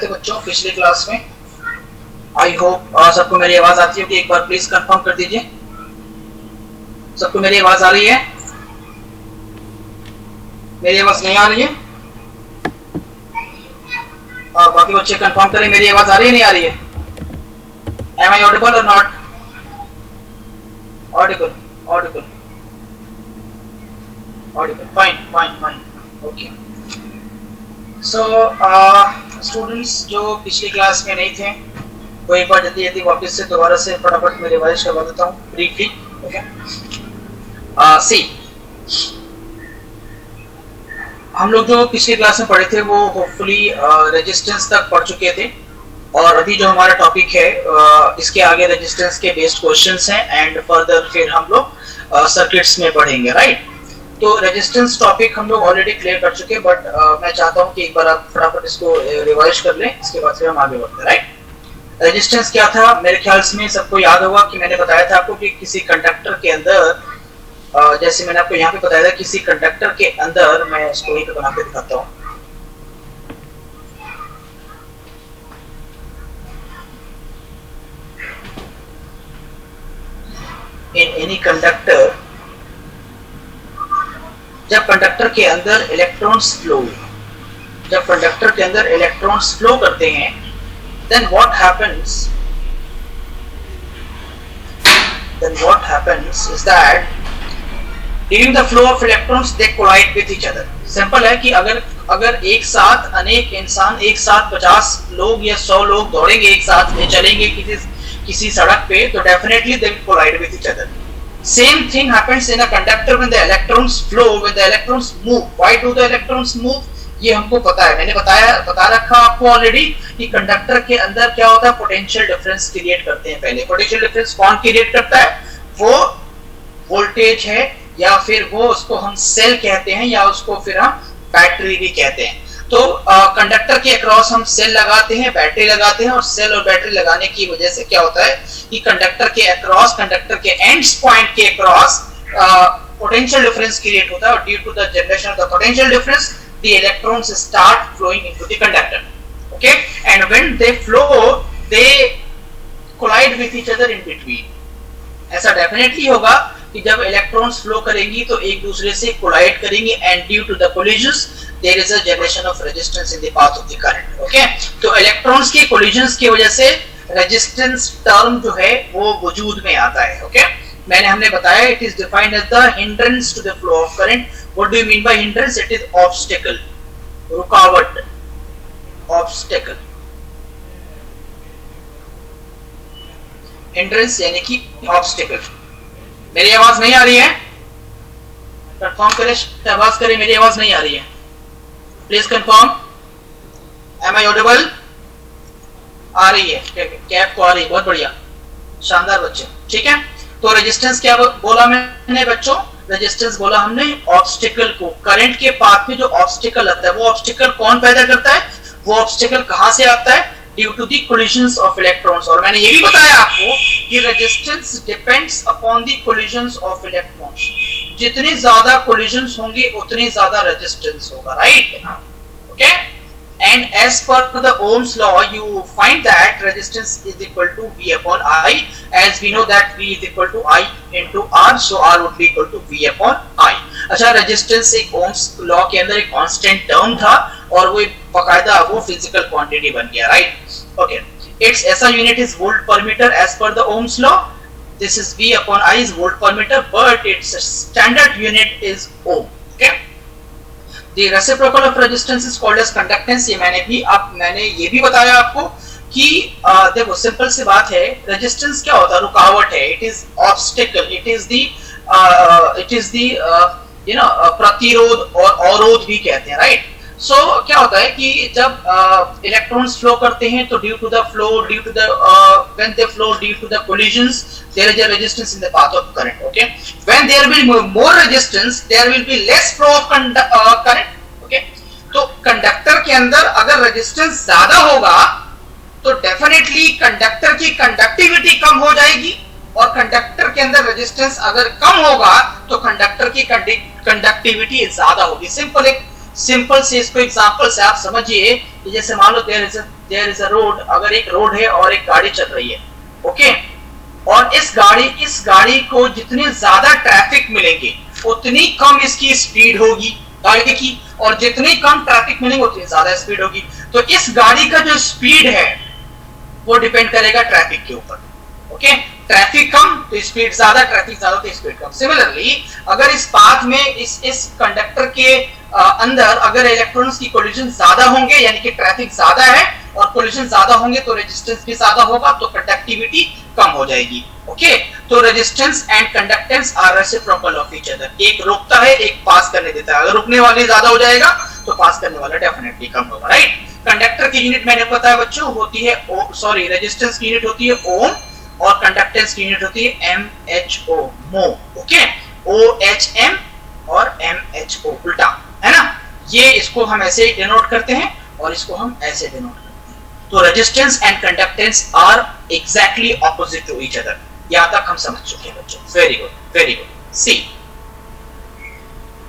थे बच्चों पिछली क्लास में। आई होप सबको मेरी आवाज आती होगी। एक बार प्लीज कंफर्म कर दीजिए, सबको मेरी आवाज आ रही है? मेरी आवाज नहीं आ रही है? और बाकी बच्चे कंफर्म करें मेरी आवाज आ रही है नहीं आ रही है? Am I audible or not? Audible, audible, audible. Fine, fine, fine. Okay. So, students जो पिछली क्लास में नहीं थे वो एक बार जल्दी जल्दी वापस से दोबारा से फटाफट मैं रिवाइज करवा देता हूँ ब्रीफली। ओके, सी हम लोग जो पिछली क्लास में पढ़े थे वो होपफुली रेजिस्टेंस तक पढ़ चुके थे, और अभी जो हमारा टॉपिक है इसके आगे रेजिस्टेंस के बेस्ड क्वेश्चंस हैं एंड फर्दर फिर हम लोग सर्किट्स में पढ़ेंगे, राइट? तो रेजिस्टेंस टॉपिक हम लोग ऑलरेडी क्लियर कर चुके, बट मैं चाहता हूं कि एक बार आप फटाफट इसको रिवाइज कर लें, इसके बाद फिर हम आगे बढ़ते हैं, राइट? रेजिस्टेंस क्या था? मेरे ख्याल में सबको याद होगा कि मैंने बताया था आपको कि किसी कंडक्टर के अंदर जैसे मैंने आपको यहाँ पे बताया था, किसी कंडक्टर के अंदर, मैं इसको यहीं पे बना के दिखाता हूँ। इन एनी कंडक्टर, जब कंडक्टर के अंदर इलेक्ट्रॉन्स फ्लो, जब कंडक्टर के अंदर इलेक्ट्रॉन्स फ्लो करते हैं, then what happens is that during the flow of electrons they collide with each other. Simple है कि अगर एक साथ अनेक इंसान, एक साथ 50 लोग या 100 लोग दौड़ेंगे, एक साथ में चलेंगे किसी सड़क पे, तो definitely they will collide with each other. Same thing happens in a conductor when the electrons flow, when the electrons move. Why do the electrons move? ये हमको पता है, मैंने बता रखा आपको ऑलरेडी कि कंडक्टर के अंदर क्या होता है, पोटेंशियल डिफरेंस क्रिएट करते हैं। पहले पोटेंशियल डिफरेंस कौन क्रिएट करता है? वो वोल्टेज है, या फिर वो उसको हम सेल कहते हैं, या उसको फिर हम बैटरी भी कहते हैं। तो कंडक्टर के अक्रॉस हम सेल लगाते हैं, बैटरी लगाते हैं, और सेल और बैटरी लगाने की वजह से क्या होता है कि कंडक्टर के अक्रॉस, कंडक्टर के एंड्स पॉइंट के अक्रॉस पोटेंशियल डिफरेंस क्रिएट होता है, और due to the generation of the potential difference the electrons start flowing into the conductor. Okay, and when they flow they collide with each other in between. ऐसा definitely होगा कि जब electrons flow करेंगी तो एक दूसरे से कोलाइड करेंगी, and due to the collisions there is a generation of resistance in the path of the current. Okay, तो इलेक्ट्रॉन्स के कोलिजन्स की वजह से रेजिस्टेंस टर्म जो है वो वजूद में आता है। ओके, हमने बताया it is defined as the hindrance to the flow of current. What do you mean by hindrance? It is obstacle, रुकावट, obstacle. Hindrance यानी कि obstacle. मेरी आवाज नहीं आ रही है? कंफर्म करें, आवाज करें, मेरी आवाज नहीं आ रही है? Please confirm. Am I audible? आ रही है, कैप को आ रही है, बहुत बढ़िया, शानदार बच्चे, ठीक है। तो रेजिस्टेंस क्या बोला मैंने बच्चों? रेजिस्टेंस बोला हमने ऑब्स्टिकल को, करंट के पाथ में जो ऑब्स्टिकल आता है, वो ऑब्स्टिकल कौन पैदा करता है? वो ऑब्स्टिकल कहां से आता है? Due to the collisions of electrons. और मैंने ये भी बताया आपको कि resistance depends upon the collisions of electrons. जितने ज्यादा कोलिजन्स होंगे उतने ज्यादा रेजिस्टेंस होगा, right? Okay, and as per the Ohm's law you find that resistance is equal to V upon I, as we know that V is equal to I into R, so R would be equal to V upon I. अच्छा, resistance एक Ohm's law के अंदर एक constant term था, और वो बकायदा वो फिजिकल क्वांटिटी बन गया, right? Okay, its SI unit is volt per meter as per the Ohm's law. This is V upon I is volt per meter, but its standard unit is ohm. Okay, The reciprocal of resistance is called as conductance. ये मैंने ये भी बताया आपको कि देखो simple सी बात है, रेजिस्टेंस क्या होता है? रुकावट है, it is obstacle, it is the प्रतिरोध और अवरोध भी कहते हैं, राइट? सो क्या होता है कि जब इलेक्ट्रॉन्स फ्लो करते हैं तो due to the when they flow due to the collisions there is a resistance in the path of current. Okay, when there will be more resistance there will be less flow of current. Okay, तो conductor के अंदर अगर resistance ज्यादा होगा तो definitely conductor की conductivity कम हो जाएगी, और कंडक्टर के अंदर रेजिस्टेंस अगर कम होगा तो कंडक्टर की कंडक्टिविटी ज्यादा होगी। सिंपल एक सिंपल से इसको एग्जांपल से आप समझिए कि जैसे मान लो देयर इज अ रोड, अगर एक रोड है और एक गाड़ी चल रही है, ओके, और इस गाड़ी को जितने ज्यादा ट्रैफिक मिलेंगे उतनी कम इसकी स्पीड होगी गाड़ी की, और जितनी कम ट्रैफिक मिलेंगे उतनी ज्यादा स्पीड होगी। तो इस गाड़ी का जो स्पीड है वो डिपेंड करेगा ट्रैफिक के ऊपर, ओके। ट्रैफिक कम तो स्पीड ज्यादा, ट्रैफिक ज्यादा तो स्पीड कम। सिमिलरली अगर इस पाथ में इस कंडक्टर के अंदर अगर इलेक्ट्रॉन्स की कोलिजन ज्यादा होंगे, यानी कि ट्रैफिक ज्यादा है और कोलिजन ज्यादा होंगे, तो रेजिस्टेंस भी ज्यादा होगा, तो कंडक्टिविटी कम हो जाएगी, ओके। तो resistance and conductance are reciprocal of each other, एक रोकता है एक पास करने देता है। अगर रुकने वाले ज्यादा हो जाएगा तो पास करने वाला डेफिनेटली कम होगा, राइट। कंडक्टर की यूनिट मैंने पता है बच्चों होती है रेजिस्टेंस की यूनिट होती है ओम, और कंडक्टेंस की यूनिट होती है MHO, मो, ओके। OHM और MHO उल्टा, है ना। ये इसको हम ऐसे डिनोट करते हैं और इसको हम ऐसे डिनोट करते हैं। तो resistance and conductance are exactly opposite to each other. यहां तक हम समझ चुके हैं बच्चों, very good very good. See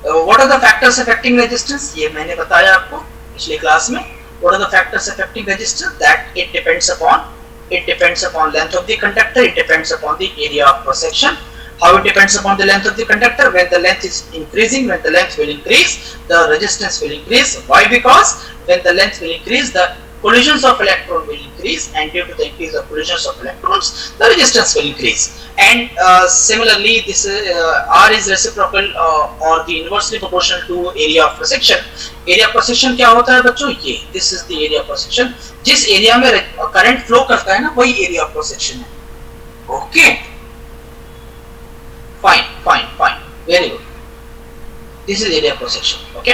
what are the factors affecting resistance, ये मैंने बताया आपको पिछले क्लास में। What are the factors affecting resistance? That it depends upon length of the conductor, it depends upon the area of cross section. How it depends upon the length of the conductor? When the length is increasing, when the length will increase, the resistance will increase. Why? Because when the length will increase, the collisions of electron will increase, and due to the increase of collisions of electrons, the resistance will increase. And similarly, this R is reciprocal or the inversely proportional to area of cross section. Area of cross section क्या होता है बच्चों? ये this is the area of cross section. जिस area में current flow करता है ना, वही एरिया ऑफ क्रॉस सेक्शन है, okay. Fine fine fine, very good, this is area of cross section, okay.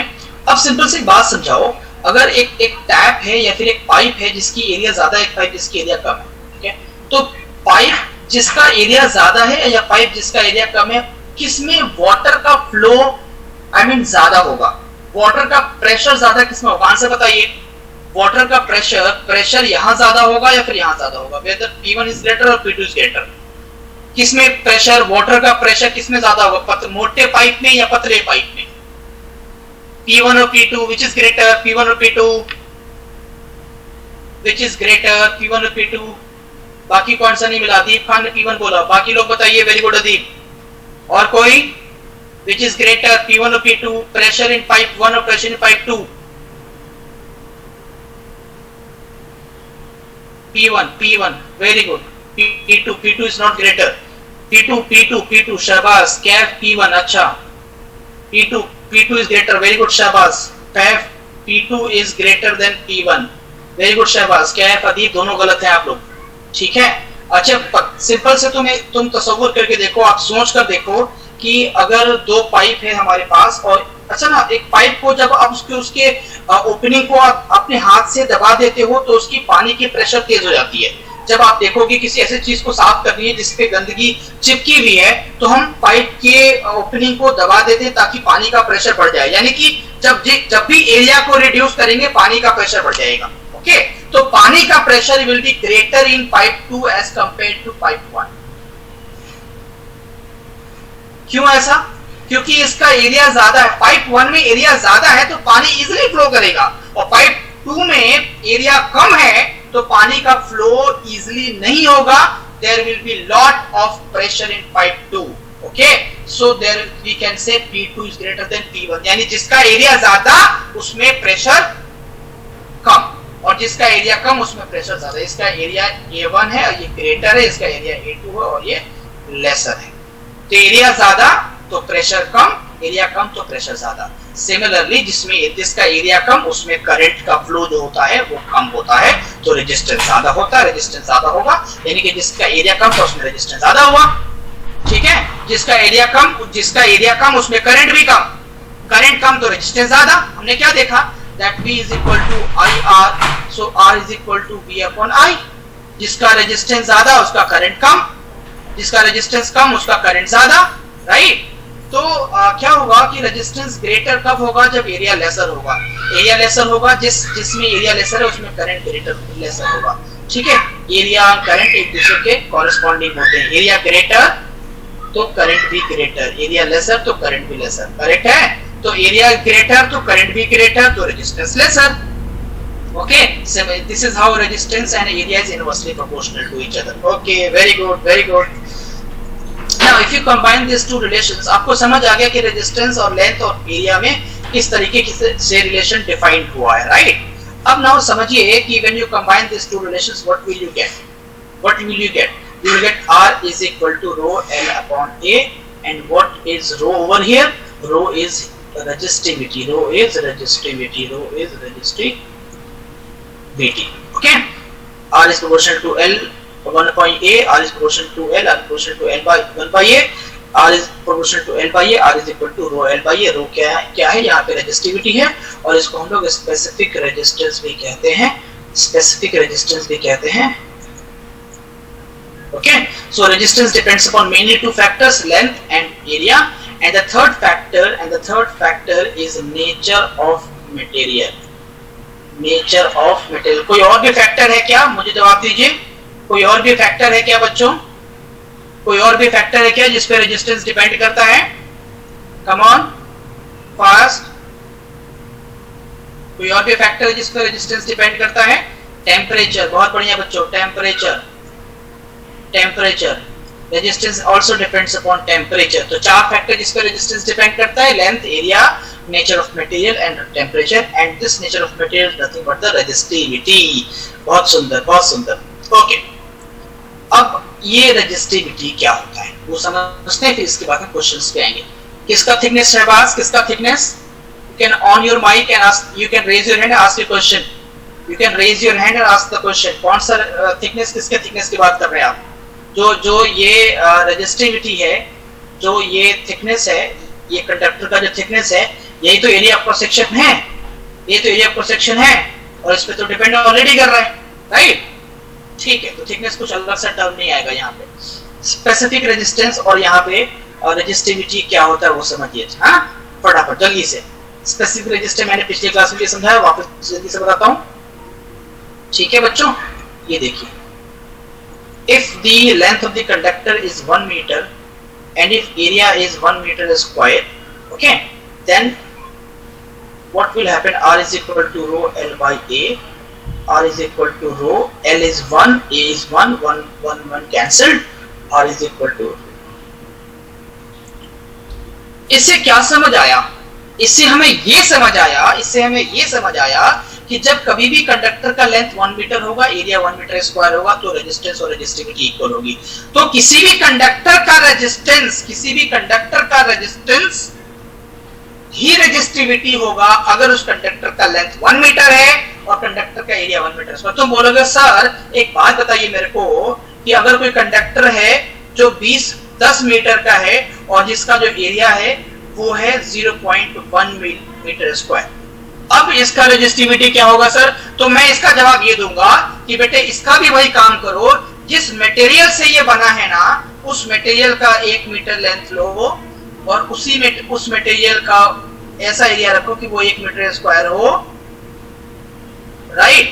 अब सिंपल सी बात समझाओ, अगर एक टैप है या फिर एक पाइप है जिसकी एरिया ज्यादा है, एक पाइप जिसकी एरिया कम है, ठीक है। तो पाइप जिसका एरिया ज्यादा है या पाइप जिसका एरिया कम है, किसमें वाटर का फ्लो ज्यादा होगा, वाटर का प्रेशर ज्यादा किसमें होगा? आंसर बताइए। वाटर का प्रेशर यहां ज्यादा होगा या फिर यहां ज्यादा होगा? वेदर P1 इज ग्रेटर और P2 इज ग्रेटर, किसमें प्रेशर, वाटर का प्रेशर किसमें ज्यादा होगा, मोटे पाइप में या पतले पाइप में? P1 और P2 which is greater? P1 और P2 which is greater? P1 और P2, बाकी कौन सा नहीं मिला? दीप खान ने P1 बोला, बाकी लोग बताइए। Very good Adeep. और कोई? which is greater? P1 और P2, pressure in pipe 1 और pressure in pipe 2? P1 very good. P2 is not greater. P2 शाबाश। कैफ P1 अच्छा, P2 is greater, very good शाबाश। Kaif P2 is greater than P1, very good शाबाश। कैफ अदीप दोनों गलत हैं आप लोग, ठीक है। अच्छा सिंपल से तुम तसव्वुर करके देखो, आप सोच कर देखो कि अगर दो पाइप है हमारे पास, और अच्छा ना, एक पाइप को जब आप उसके ओपनिंग को आप अपने हाथ से दबा देते हो तो उसकी पानी की प्रेशर तेज हो जाती है। जब आप देखोगे किसी ऐसी चीज को साफ करनी है जिसपे गंदगी चिपकी हुई है, तो हम पाइप के ओपनिंग को दबा देते हैं ताकि पानी का प्रेशर बढ़ जाए, यानी कि जब भी एरिया को रिड्यूस करेंगे पानी का प्रेशर बढ़ जाएगा, ओके। तो पानी का pressure will be greater in pipe 2 as compared to pipe 1। क्यों ऐसा? क्योंकि इसका एरिया ज्यादा है। पाइप 1 में एरिया ज्यादा है तो पानी इजीली फ्लो करेगा, और पाइप 2 में एरिया कम है तो पानी का फ्लो इजीली नहीं होगा। There will be lot of pressure in pipe 2, okay. So there we can say P2 is greater than P1, यानी जिसका एरिया ज्यादा उसमें प्रेशर कम, और जिसका एरिया कम उसमें प्रेशर ज्यादा। इसका एरिया A1 है और ये ग्रेटर है, इसका एरिया A2 है और ये लेसर है। तो एरिया ज्यादा तो प्रेशर कम, एरिया कम तो प्रेशर ज्यादा। सिमिलरली जिसका एरिया कम उसमें करंट का फ्लो जो होता है वो कम होता है, तो रेजिस्टेंस ज्यादा होता है, रेजिस्टेंस ज्यादा होगा, यानी कि जिसका एरिया कम तो उसमें रेजिस्टेंस ज्यादा हुआ, ठीक है। जिसका एरिया कम उसमें करंट भी कम, करंट कम तो रेजिस्टेंस ज्यादा। हमने क्या देखा? that V is equal to IR, so R is equal to V upon I। जिसका रेजिस्टेंस ज्यादा उसका करंट कम, जिसका रेजिस्टेंस कम उसका करंट ज्यादा, राइट। तो क्या होगा कि रेजिस्टेंस ग्रेटर कब होगा? जब एरिया लेसर होगा। एरिया लेसर होगा जिसमें एरिया लेसर है उसमें करंट ग्रेटर लेसर होगा, ठीक है। एरिया करंट एक दूसरे के कॉरेस्पॉन्डिंग होते हैं। एरिया ग्रेटर तो करंट भी ग्रेटर, एरिया लेसर तो करंट भी लेसर, करेक्ट है। तो एरिया ग्रेटर तो करंट भी ग्रेटर, तो resistance lesser. Okay, so this is how resistance and area is inversely proportional to each other. Okay, very good, very good. Now if you combine these two relations, आपको समझ आ गया कि resistance और length और area में किस तरीके से रिलेशन डिफाइंड हुआ है, राइट? अब नाउ समझिए कि when you combine these two relations, what will you get? What will you get? You will get R is equal to rho L upon A, and what is rho over here? Rho is resistivity. Rho is resistivity. Rho is resistivity. Bt. Okay, R is proportional to L 1 by A, R is proportional to L, R is proportional to L by 1 by A, R is proportional to L by A, R is equal to rho L by A. rho क्या है यहाँ पे resistivity है, और इसको हम लोग specific resistance भी कहते हैं, स्पेसिफिक रेजिस्टेंस भी कहते हैं. Okay, so resistance depends upon mainly two factors, length and area, and the third factor is nature of material. Nature of material. कोई और भी फैक्टर है क्या? मुझे जवाब दीजिए. कोई और भी फैक्टर है क्या बच्चों? कोई और भी फैक्टर है क्या जिस पे रेजिस्टेंस डिपेंड करता है? Come on fast. कोई और भी फैक्टर है जिस पे रेजिस्टेंस डिपेंड करता है? टेम्परेचर. बहुत बढ़िया बच्चों, temperature. Temperature resistance also depends upon temperature. तो चार फैक्टर जिस पे रेजिस्टेंस डिपेंड करता है: length, area, nature of material and temperature, and this nature of material is nothing but the resistivity. बहुत सुंदर, बहुत सुंदर. ओके, अब ये रेजिस्टिविटी क्या होता है वो समझते हैं, फिर इसके बाद हम क्वेश्चंस पे आएंगे. किसका थिकनेस है बास? किसका thickness? You can on your mic and ask, you can raise your hand and ask a question. You can raise your hand and ask the question. कौन सा थिकनेस, किसके थिकनेस की बात कर रहे हैं आप? जो ये रेजिस्टिविटी है, जो ये थिकनेस है, ये कंडक्टर का जो थिकनेस है, यही तो एरिया ऑफ क्रॉस सेक्शन है. ये तो एरिया ऑफ क्रॉस सेक्शन है, और इस पे तो डिपेंड ऑलरेडी कर रहा है, राइट? ठीक है, तो थिकनेस कुछ अलग सा टर्म नहीं आएगा यहाँ पे. स्पेसिफिक रेजिस्टेंस और यहाँ पे रेजिस्टिविटी क्या होता है वो समझिए. हाँ, फटाफट जल्दी से. स्पेसिफिक रेजिस्टेंस मैंने पिछली क्लास में समझाया, वापस जल्दी से बताता हूँ. ठीक है बच्चों, ये देखिए. If the length of the conductor is 1 meter and if area is 1 meter square, okay, then what will happen? R is equal to rho L by A. R is equal to rho L is 1, A is 1, 1 cancelled. R is equal to. इससे क्या समझ आया? इससे हमें ये समझ आया कि जब कभी भी कंडक्टर का लेंथ 1 मीटर होगा, एरिया 1 मीटर स्क्वायर होगा, तो रेजिस्टेंस और रेजिस्टिविटी इक्वल होगी. तो किसी भी कंडक्टर का रेजिस्टेंस ही रेजिस्टिविटी होगा अगर उस कंडक्टर का लेंथ 1 मीटर है और कंडक्टर का एरिया 1 मीटर स्क्वायर. तुम बोलोगे सर एक बात बताइए मेरे को कि अगर कोई कंडक्टर है जो 10 मीटर का है और जिसका जो एरिया है वो है 0.1 मीटर स्क्वायर, अब इसका रेजिस्टिविटी क्या होगा सर? तो मैं इसका जवाब ये दूंगा कि बेटे इसका भी वही काम करो, जिस मटेरियल से ये बना है ना, उस मटेरियल का 1 मीटर लेंथ लो और उस मटेरियल का ऐसा एरिया रखो कि वो 1 मीटर स्क्वायर हो, राइट?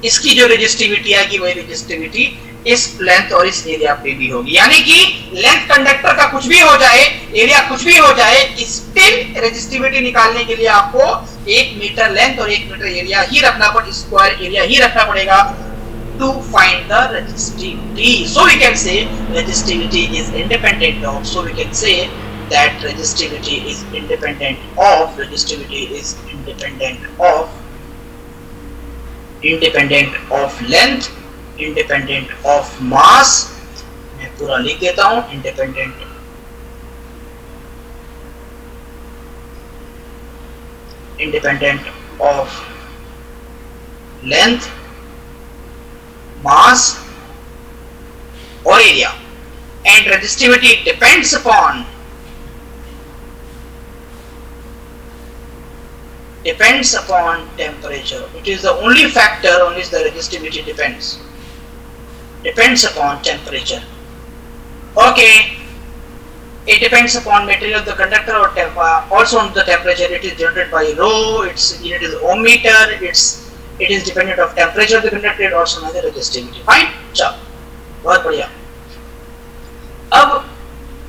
इसकी जो रेजिस्टिविटी आएगी वही रेजिस्टिविटी इस लेंथ और इस एरिया पे भी होगी. यानी कि लेंथ कंडक्टर का कुछ भी हो जाए, एरिया कुछ भी हो जाए, स्टिल रेजिस्टिविटी निकालने के लिए आपको 1 मीटर लेंथ और 1 मीटर एरिया ही रखना पड़ेगा, स्क्वायर एरिया ही रखना पड़ेगा to find the resistivity. So we can say resistivity is independent of. So we can say that resistivity is independent of. Resistivity is independent of length, independent of mass. मैं पूरा लिख देता हूँ. independent of length, mass or area, and resistivity depends upon temperature. It is the only factor on which the resistivity depends upon temperature. Okay, it depends upon material of the conductor or also on the temperature. It is denoted by rho. Its unit is ohm meter. It is dependent of temperature of the conductor, also known as resistivity. Fine. चलो, बहुत बढ़िया. अब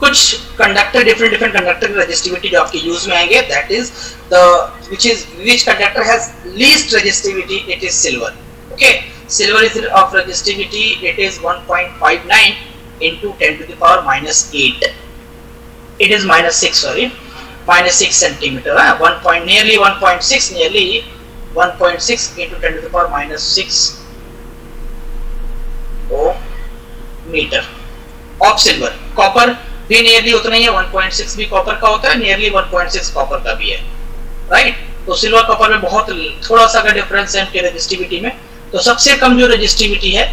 कुछ conductor different conductor की resistivity जो आपके use में आएंगे, that is the which conductor has least resistivity, it is silver. Okay, silver is of resistivity, it is 1.59 into 10 to the power minus 8. It is minus 6, sorry, minus 6 centimeter. nearly 1.6, nearly 1.6 into 10 to the power minus 6 meter of silver. Copper भी nearly उतना ही है, 1.6 भी copper का होता है, nearly 1.6 copper का भी है, राइट. तो सिल्वर कॉपर में बहुत थोड़ा सा का डिफरेंस है इनके रेजिस्टिविटी में. तो सबसे कम जो रेजिस्टिविटी है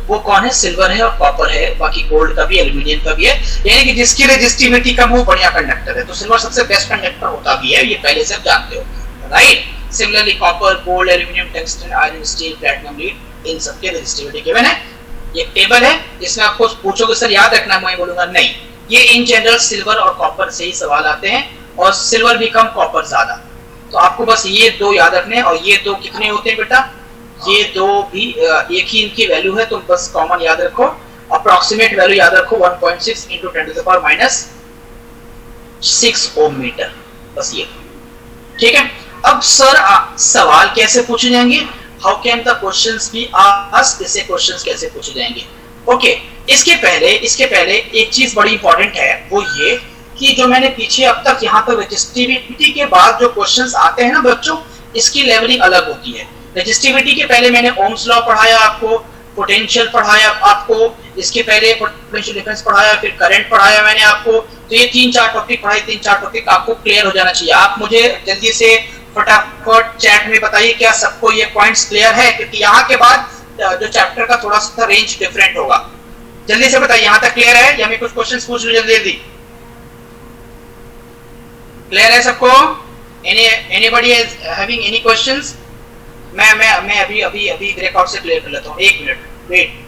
वो कौन है? सिल्वर है और कॉपर है. बाकी गोल्ड का भी, एल्यूमिनियम का भी है. यानी कि जिसकी रेजिस्टिविटी कम हो बढ़िया कंडक्टर है. तो सिल्वर सबसे बेस्ट कंडक्टर होता भी है, ये पहले से आप जानते हो, right. Similarly copper, gold, aluminium, tungsten, iron, steel, platinum, lead, इन सबके रेजिस्टिविटी गिवन है. ये टेबल है, इसमें आपको पूछोगे सर याद रखना, मैं बोलूंगा नहीं. ये इन जनरल सिल्वर और कॉपर से ही सवाल आते हैं, और सिल्वर भी कम, कॉपर ज्यादा. तो आपको बस ये दो याद रखने. और ये दो कितने होते हैं बेटा? ये दो भी एक ही इनकी वैल्यू है, तो बस कॉमन याद रखो. अप्रॉक्सीमेट वैल्यू याद रखो 1.6 into 10 to the power minus 6 ohm metre. बस ये, ठीक है. अब सर सवाल कैसे पूछे जाएंगे? How can the questions be asked? ऐसे क्वेश्चंस कैसे पूछे जाएंगे? ओके, इसके पहले एक चीज बड़ी इंपॉर्टेंट है, वो ये कि जो मैंने पीछे अब तक यहाँ पर रेजिस्टिविटी के बाद जो क्वेश्चंस आते हैं ना बच्चों, इसकी लेवलिंग अलग होती है. रेजिस्टिविटी के पहले मैंने ओम्स लॉ पढ़ाया आपको, पोटेंशियल पढ़ाया आपको, इसके पहले पोटेंशियल डिफरेंस पढ़ाया, फिर करंट पढ़ाया मैंने आपको. तो ये 3-4 टॉपिक पढ़ाए, 3-4 टॉपिक आपको क्लियर हो जाना चाहिए. आप मुझे जल्दी से फटाफट चैट में बताइए क्या सबको ये पॉइंट्स क्लियर है, क्योंकि यहाँ के बाद जो चैप्टर का थोड़ा सा रेंज डिफरेंट होगा. जल्दी से बताइए यहाँ तक क्लियर है, या मैं कुछ क्वेश्चंस पूछ लूं जल्दी? क्लियर है सबको? Anybody is having any questions? मैं अभी ब्रेकआउट से क्लियर कर लेता हूँ. 1 मिनट वेट.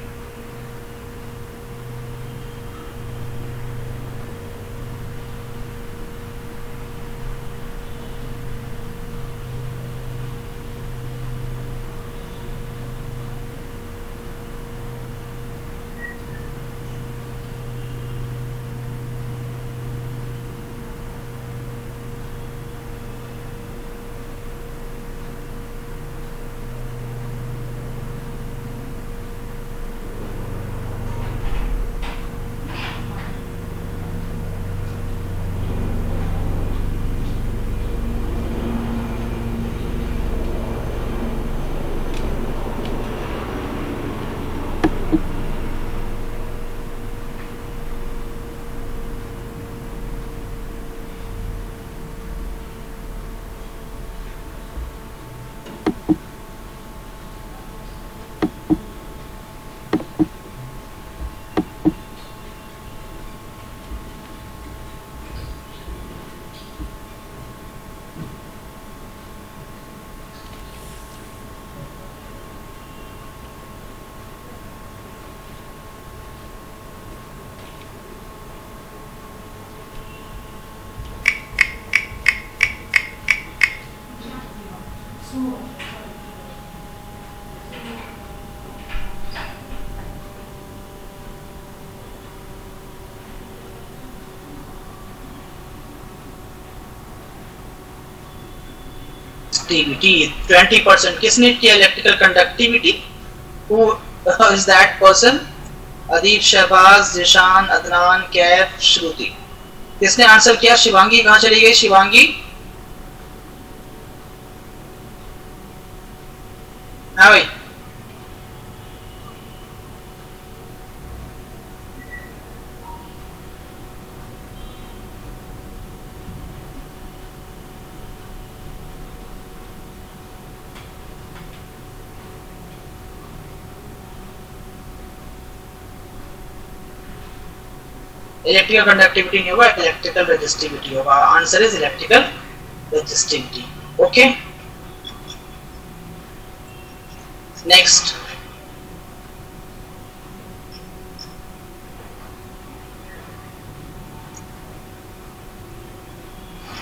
कंडक्टिविटी 20%. किसने किया electrical conductivity? Who is that person? Adeeb, Shahbaz, Zeeshan, Adnan, Kaif, Shruti. किसने आंसर किया? शिवांगी कहाँ चली गई? शिवांगी, हाँ भाई. इलेक्ट्रिकल कंडक्टिविटी नहीं होगा, इलेक्ट्रिकल रेजिस्टिविटी होगा. Answer is electrical resistivity. Okay, next.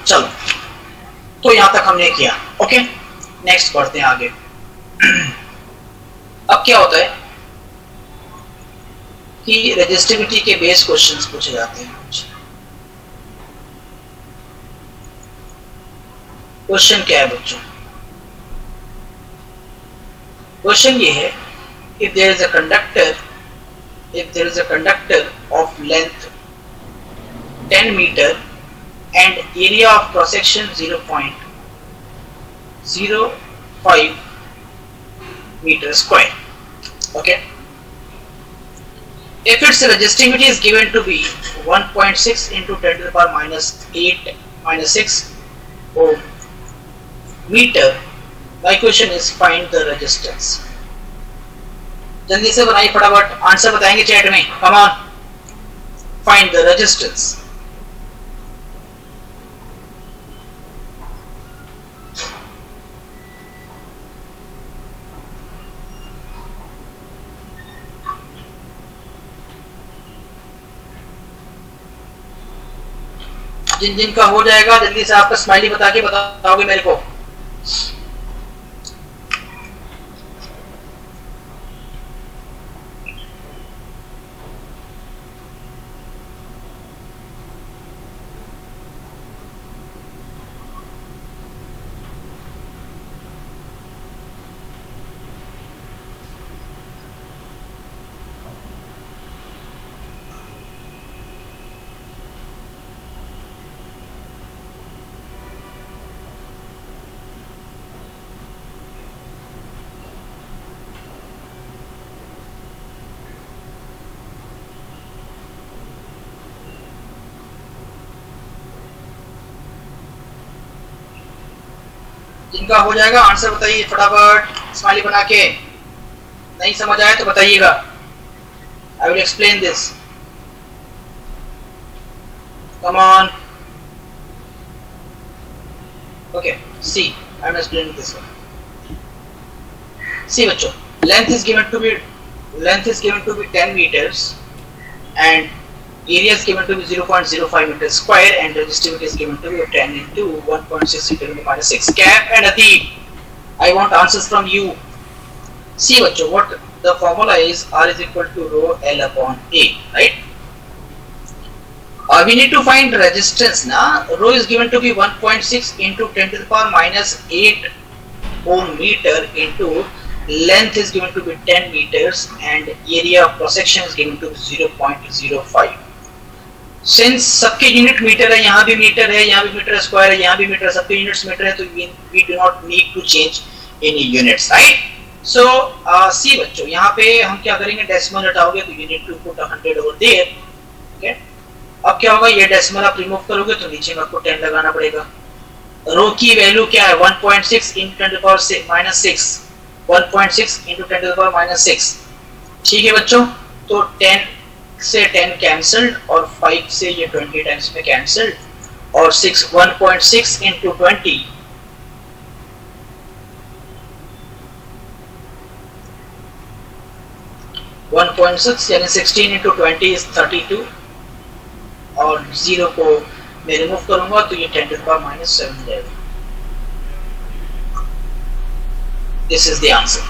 चलो, तो यहां तक हमने किया. ओके, नेक्स्ट बढ़ते हैं आगे. अब क्या होता है कि रेजिस्टिविटी के बेस क्वेश्चंस पूछे जाते हैं। क्वेश्चन क्या है बच्चों? क्वेश्चन ये है, if there is a conductor of length 10 meter and area of cross section 0.05 meter square, okay, if its resistivity is given to be 1.6 into 10 to the power minus 6 ohm meter, my question is find the resistance. जल्दी से बनाइए फटाफट, answer बताएंगे chat में, come on, find the resistance. जिन जिन का हो जाएगा जल्दी से आपका स्माइली बता के बताओगे मेरे को। जिनका हो जाएगा आंसर बताइए फटाफट स्माइली बना के। नहीं समझ आया तो बताइएगा, I will explain this, come on. Okay, see I am explaining this one. See बच्चों, length is given to be 10 meters and area is given to be 0.05 meters square and resistivity is given to be 10 into 1.6 into 6. Cap and Ateeb, I want answers from you. See बच्चों, what the formula is, R is equal to rho L upon A, right? We need to find resistance na. Rho is given to be 1.6 into 10 to the power minus 8 ohm meter into length is given to be 10 meters and area of cross section is given to be 0.05. Since सबके unit metre है, यहाँ भी metre है, यहाँ भी metre square है, यहाँ भी मीटर, सबके यूनिट्स मीटर है, तो we do not need to change any units, right? So see बच्चों, यहाँ पे हम क्या करेंगे, डेसिमल हटाओगे तो you need to put 100 over there, okay? अब क्या होगा, ये डेसिमल आप रिमूव करोगे तो नीचे में आपको 10 लगाना पड़ेगा। रो की वैल्यू क्या है, 1.6 into 10 to the power minus 6, 1.6 into 10 to the power minus 6, ठीक है बच्चों? तो 10 से 10 कैंसल्ड और 5 से ये 20 टाइम्स में कैंसल्ड और 1.6 into 20 1.6 यानी 16 into 20 is 32 और 0 को मैं रिमूव करूंगा तो ये 10 to the power minus 7 जाएगा। This is the answer.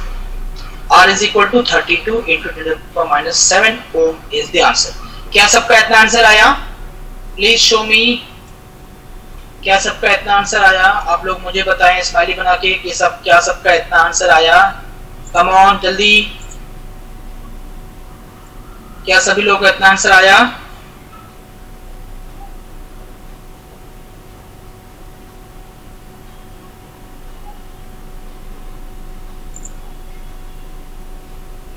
R is equal to 32 into 10 to the power minus 7 ohm is the answer. क्या सबका इतना आंसर आया? Please show me. क्या सबका इतना आंसर आया? आप लोग मुझे बताएं स्माइली बना के कि क्या सबका इतना आंसर आया? Come on जल्दी। क्या सभी लोगों का इतना आंसर आया?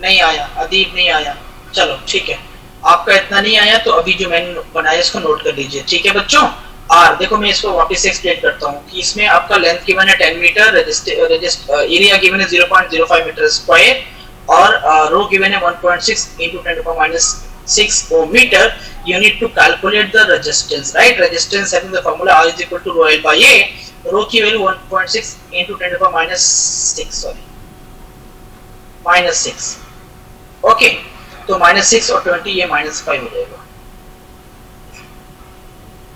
नहीं आया, अदीब नहीं आया, चलो ठीक है, आपका इतना नहीं आया तो अभी जो मैंने बनाया इसको नोट कर लीजिए, ठीक है बच्चों? आर देखो मैं इसको वापस से एक्सप्लेन करता हूँ कि इसमें आपका लेंथ गिवन है 10 मीटर, एरिया गिवन है 0.05 मीटर स्क्वायर और रो गिवन है 1.6 into 10 to the power minus 6 ohm meter. You need to calculate the resistance, right? Resistance having the formula R is equal to rho L by A. Rho की value 1.6 into 10 to the power minus 6, sorry, minus 6. Okay, तो -6 और 20 ये -5 हो जाएगा।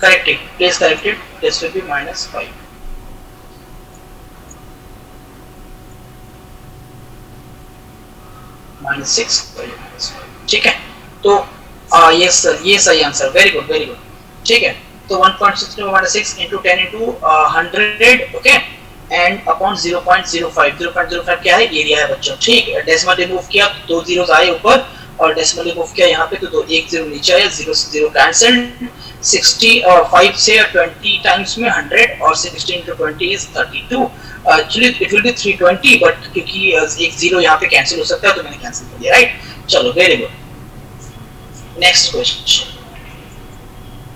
Corrected, please corrected, this will be -5। -6 और ये -5, ठीक है? तो यस सर, ये सही answer, very good very good. ठीक है, तो 1.6 minus 6 into 10 into 100, okay, and upon 0.05। 0.05 क्या है? एरिया है बच्चों। ठीक है, डेसिमल रिमूव किया तो 2 जीरोस आए ऊपर, और डेसिमल रिमूव किया यहाँ पे तो 2 1 जीरो नीचे आया, 0 से 0 कैंसिल। 65 से 20 टाइम्स में 100, और 16 into 20 is 32। Actually it will be 320, but क्योंकि एक जीरो यहाँ पे कैंसिल हो सकता है तो मैंने कैंसिल कर दिया, राइट। चलो, वेरी गुड। नेक्स्ट क्वेश्चन,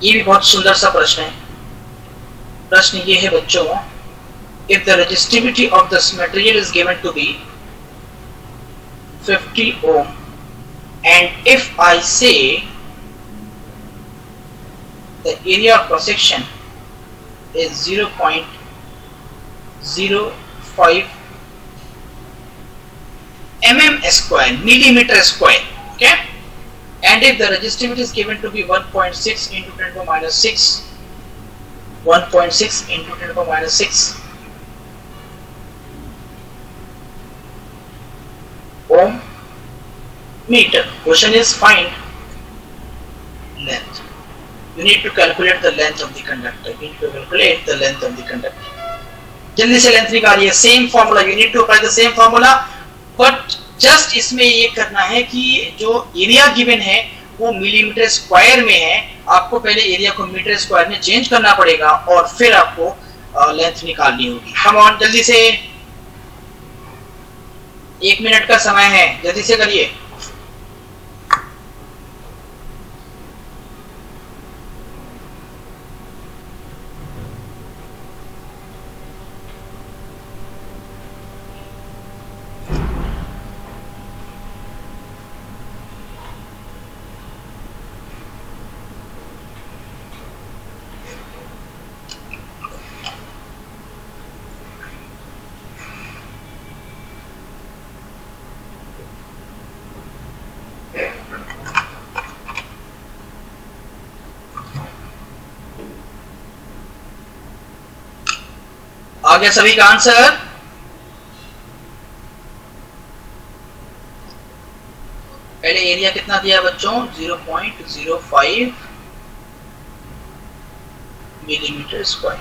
ये भी बहुत सुंदर सा प्रश्न है। प्रश्न ये है बच्चों, if the resistivity of this material is given to be 50 ohm, and if I say the area of cross section is 0.05 mm square, millimeter square, okay, and if the resistivity is given to be 1.6 into 10 to the minus 6, 1.6 into 10 to the minus 6 ohm meter. Question is find length. You need to calculate the length of the conductor. You need to calculate the length of the conductor. जल्दी से length निकालिए। Same formula, you need to apply the same formula, but just इसमें ये करना है कि जो area given है वो मिलीमीटर स्क्वायर में है, आपको पहले एरिया को मीटर स्क्वायर में चेंज करना पड़ेगा और फिर आपको लेंथ निकालनी होगी। कम ऑन, जल्दी से, 1 मिनट का समय है, जल्दी से करिए। आ गया सभी का आंसर? पहले एरिया कितना दिया बच्चों? 0.05 मिलीमीटर स्क्वायर।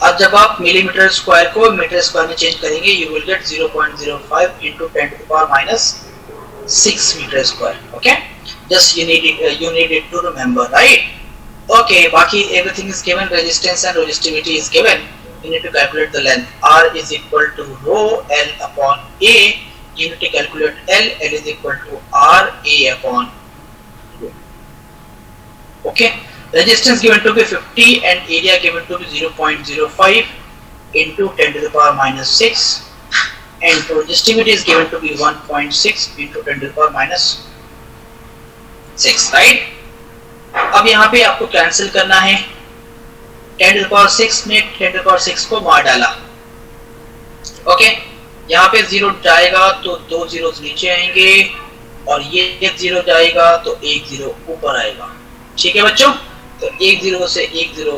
अब जब आप मिलीमीटर स्क्वायर को मीटर स्क्वायर में चेंज करेंगे, you will get 0.05 into 10 to the power minus 6 meter square. Okay, just you need it to remember, right? Okay, बाकी everything is given, resistance and resistivity is given. You need to calculate the length. R is equal to rho L upon A. You need to calculate L. L is equal to R A upon rho. Okay. Resistance given to be 50 and area given to be 0.05 into 10 to the power minus 6, and resistivity is given to be 1.6 into 10 to the power minus 6, right? अब यहाँ पे आपको cancel करना है। 10 to the power 6 में 10 to the power 6 को मार डाला। ओके, यहाँ पे 0 जाएगा तो 2 जीरोस नीचे आएंगे, और ये 1 जीरो जाएगा तो 1 जीरो ऊपर आएगा। ठीक है बच्चों, तो 1 जीरो से 1 जीरो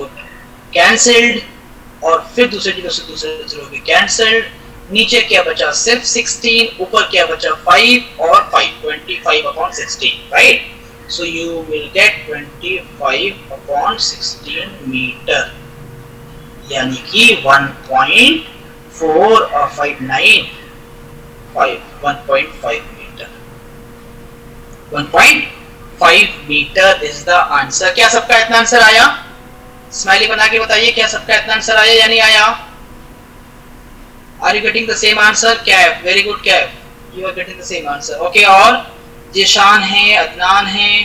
कैंसिल्ड, और फिर दूसरे जीरो से दूसरे जीरो भी कैंसिल्ड। नीचे क्या बचा? सिर्फ 16, ऊपर क्या बचा? 5 और 5, 25 upon 16, right? So you will get 25 upon 16 meter, यानी कि 1.5 meter। 1.5 meter is the answer। क्या सबका इतना आंसर आया? स्माइली बना के बताइए, क्या सबका इतना आंसर आया या नहीं आया? Are you getting the same answer? Kaif, very good Kaif, you are getting the same answer। Okay, और जिशान है, अदनान है,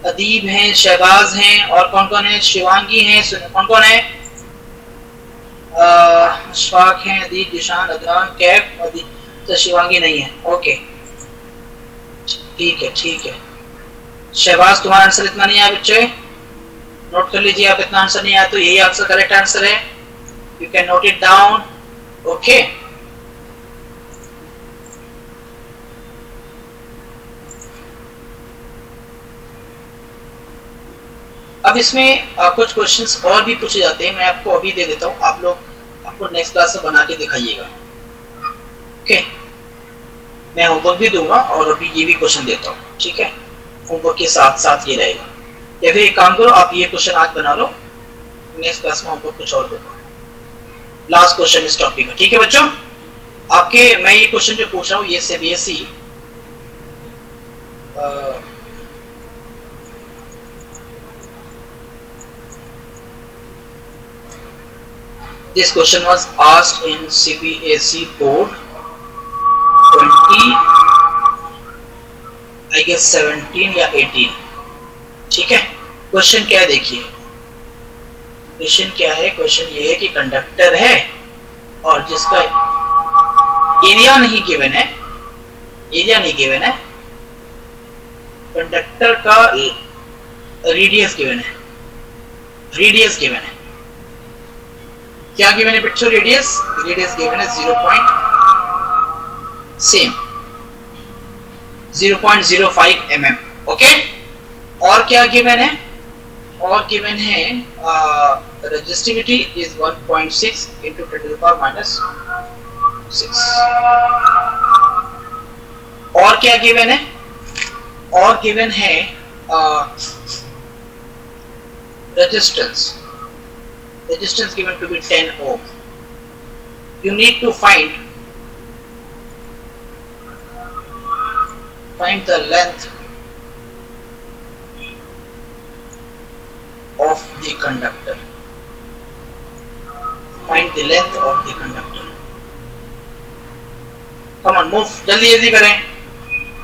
अदीब है, शहबाज हैं, और कौन कौन है? शिवांगी है, कौन कौन है? अशफाक है, अदीब, जिशान, अदनान, कैफ, अदीब, तो शिवांगी नहीं है। ओके, ठीक है ठीक है। शहबाज, तुम्हारा आंसर इतना नहीं आया बच्चे, नोट कर लीजिए। आप इतना आंसर नहीं आया तो यही आंसर करेक्ट आंसर है, you can note it down. Okay, अब इसमें कुछ क्वेश्चंस और भी पूछे जाते हैं, मैं आपको अभी दे देता हूँ, आप लोग आपको नेक्स्ट क्लास में बना के दिखाइएगा। ओके, मैं होमवर्क भी दूंगा और अभी ये भी क्वेश्चन देता हूँ, ठीक है। होमवर्क के साथ साथ ये रहेगा। या फिर एक काम करो, आप ये क्वेश्चन आज बना लो, नेक्स्ट क्लास में होमवर्क कुछ और होगा। लास्ट क्वेश्चन इस टॉपिक का, ठीक है बच्चों। आपके मैं ये क्वेश्चन जो पूछ रहा हूँ ये CBSE this question was asked in CBSE board 20 I guess 17 या 18, ठीक है। क्वेश्चन क्या है देखिए, क्वेश्चन क्या है, क्वेश्चन ये है कि कंडक्टर है और जिसका एरिया नहीं गिवन है, एरिया नहीं गिवन है, कंडक्टर का रेडियस गिवन है, रेडियस गिवन है। क्या गिवन है बच्चों? रेडियस, रेडियस गिवन है 0.05 mm, ओके। और क्या गिवन है? और गिवन है resistivity is 1.6 into 10 to the power minus 6। और क्या गिवन है? और गिवन है resistance given to be 10 ohm. You need to find the length of the conductor. Find the length of the conductor. Come on, move, जल्दी करें।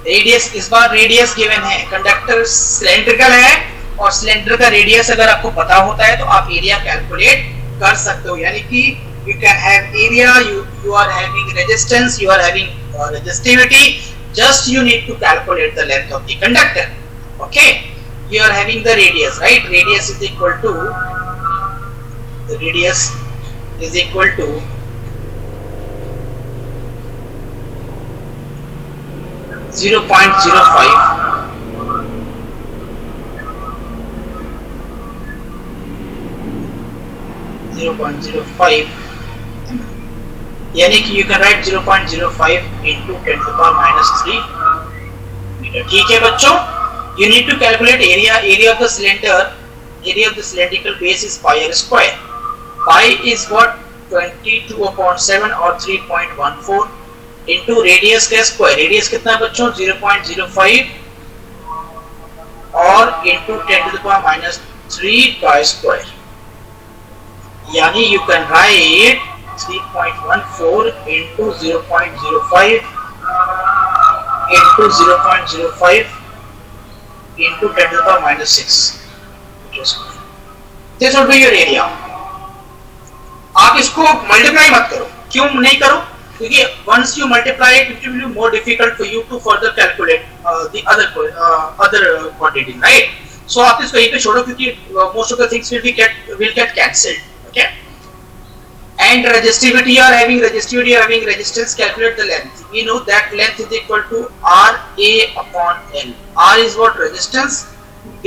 Radius, इस बार radius given है, conductor cylindrical है और सिलेंडर का रेडियस अगर आपको पता होता है तो आप एरिया कैलकुलेट कर सकते हो। यानी कि you can have area, you are having resistance, you are having resistivity, just you need to calculate the length of the conductor, okay. You are having the radius, right? Radius is equal to 0.05 यानी कि you can write 0.05 into 10 to the power minus 3 metre, ठीक है बच्चों। You need to calculate area, area of the cylinder, area of the cylindrical base is pi r square. Pi is what? 22/7 और 3.14 into radius का square. Radius कितना है बच्चों? 0.05 और into 10 to the power minus 3 का स्क्वायर। यानी you can write 3.14 into 0.05 into 0.05 into 10 to the power minus 6. This would be your area. आप इसको मल्टीप्लाई मत करो। क्यों नहीं करो? क्योंकि once you multiply it, it will be more difficult for you to further calculate the other quantity, right? So आप इसको यहीं पे छोड़ो क्योंकि most of the things will get cancelled. Okay, and resistivity, you are having resistivity, you are having resistance, calculate the length. We know that length is equal to RA upon L. R is what? Resistance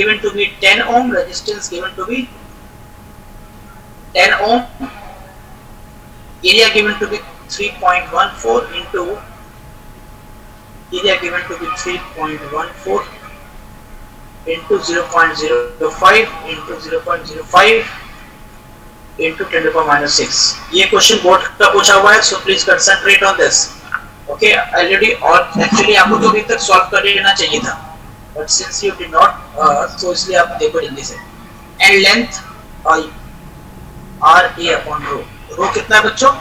given to be 10 ohm, resistance given to be 10 ohm, area given to be 3.14 into area given to be 3.14 into 0.05 into 0.05 into 10 to the power minus 6। ये question board का पूछा हुआ है, so please concentrate on this, okay। already और actually आपको तो अभी तक सॉल्व कर लेना चाहिए था, but since you did not, so इसलिए आप देखो जल्दी से। and length r a upon rho, rho कितना है बच्चों?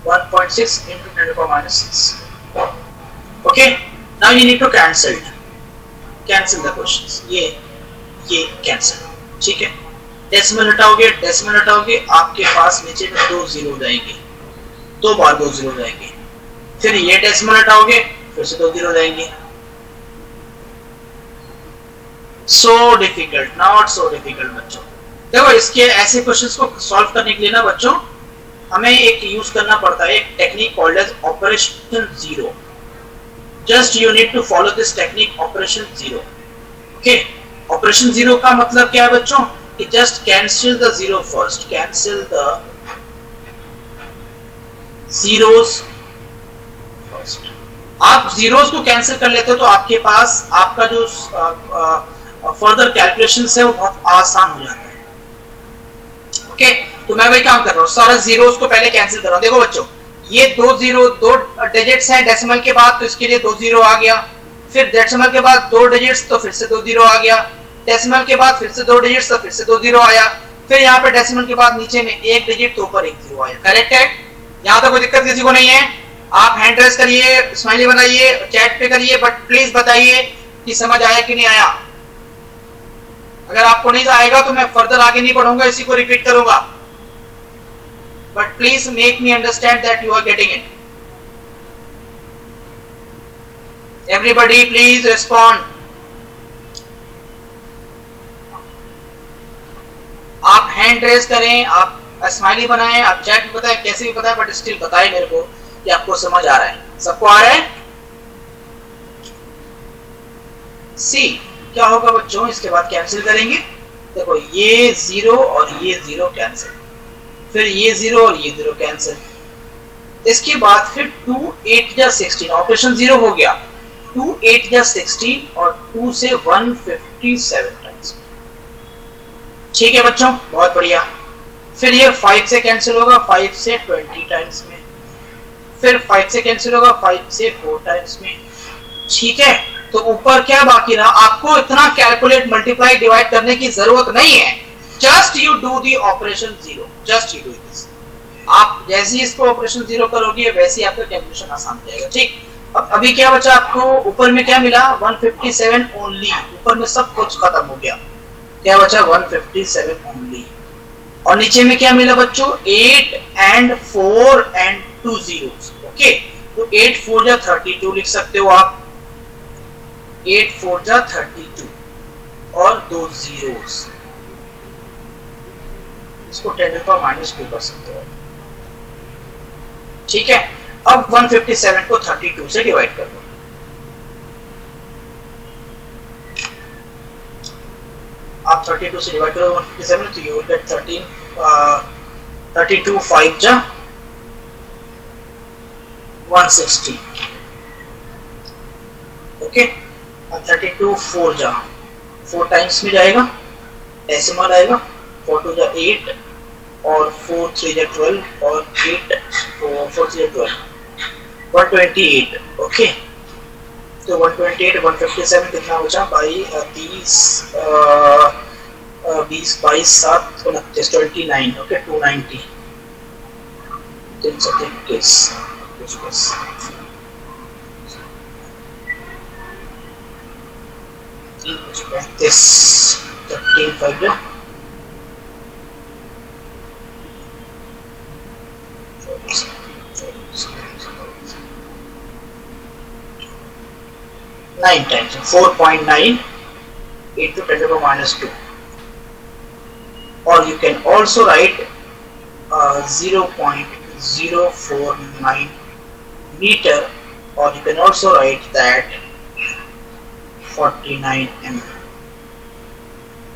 1.6 into 10 to the power minus 6, okay। now you need to cancel the questions, ये cancel, ठीक है। डेसिमल हटाओगे, आपके पास नीचे में 2 जीरो जाएंगे, 2 बार 2 जीरो जाएंगे। फिर ये डेसिमल हटाओगे, फिर से 2 जीरो जाएंगे। So difficult, not so difficult बच्चों। देखो इसके ऐसे क्वेश्चंस को सॉल्व करने के लिए ना बच्चों हमें एक यूज करना पड़ता है, एक technique called as operation zero. Just you need to follow this technique operation zero, okay. Operation zero का मतलब क्या है बच्चों? Just cancel the zero first, cancel the zeros first। आप जीरोस को कैंसिल कर लेते हो तो आपके पास आपका जो फर्दर कैलकुलेशन है वो बहुत आसान हो जाता है। ओके, तो मैं वही काम कर रहा हूँ, सारे जीरोस को पहले कैंसिल कर रहा हूँ। देखो बच्चों, ये दो डिजिट्स हैं डेसिमल के बाद, तो इसके लिए 2 जीरो आ गया। फिर डेसिमल के बाद 2 डिजिट्स, तो फिर से 2 जीरो आ गया। डेसिमल के बाद फिर से 2 डिजिट्स, तो फिर से 2 जीरो आया। फिर यहाँ पे डेसिमल के बाद नीचे में 1 डिजिट, तो ऊपर 1 जीरो आया। करेक्ट है? यहाँ तो कोई दिक्कत किसी को नहीं है। आप हैंड रेस करिए, स्माइली बनाइए, चैट पे करिए, बट प्लीज बताइए कि समझ आया कि नहीं आया। अगर आपको नहीं आएगा तो मैं फर्दर आगे नहीं बढ़ूंगा, इसी को रिपीट करूंगा। But please make me understand that you are getting it. Everybody please respond. आप हैंड रेस करें, आप स्माइली बनाएं, आप चैट में बताएं, कैसे भी बताएं, बट स्टिल बताएं मेरे को कि आपको समझ आ रहा है। सबको आ रहा है? सी क्या होगा बच्चों, इसके बाद कैंसिल करेंगे। देखो ये 0 और ये 0 कैंसिल, फिर ये 0 और ये 0 कैंसिल। इसके बाद फिर 2 8 जा 16, ऑपरेशन 0 हो गया। 2 8 जा 16 और 2 से 157 टाइम्स। ठीक है बच्चों, बहुत बढ़िया। फिर ये 5 से कैंसिल होगा, 5 से 20 टाइम्स में। फिर 5 से कैंसिल होगा, 5 से 4 टाइम्स में। ठीक है, तो ऊपर क्या बाकी रहा? आपको इतना कैलकुलेट, मल्टीप्लाई, डिवाइड करने की जरूरत नहीं है। Just you do the operation 0, just you do this. आप जैसे ही इसको ऑपरेशन 0 करोगे वैसे ही आपका कैलकुलेशन आसान हो जाएगा। ठीक, अब अभी क्या बचा आपको? ऊपर में क्या मिला? 157 ओनली। ऊपर में सब कुछ खत्म हो गया, क्या बचा? 157 ओनली। और नीचे में क्या मिला बच्चों? 8 and 4 and 2 zeros। ओके, तो 8 4 जा 32 लिख सकते हो आप। 8 4 जा 32 और 2 zeros। इसको 10 का -2 कर सकते हो। ठीक है, अब 157 को 32 से डिवाइड कर दो। आप 32 से डिवाइड करो 157, तो यू विल गेट 32 5 जा 160। ओके, 32 4 जा 4 टाइम्स में जाएगा, डेसिमल आएगा। 4 2 जा 8 और 4 3 जा 12 और 8 4 3 जा 12, 128। ओके, तो 128 157 कितना बचा? 20 22 7 29, 29। ओके, 290 321 13 5 जा 9 times, 4.9 into 10 to the minus 2. Or you can also write 0.049 meter, or you can also write that 49 mm.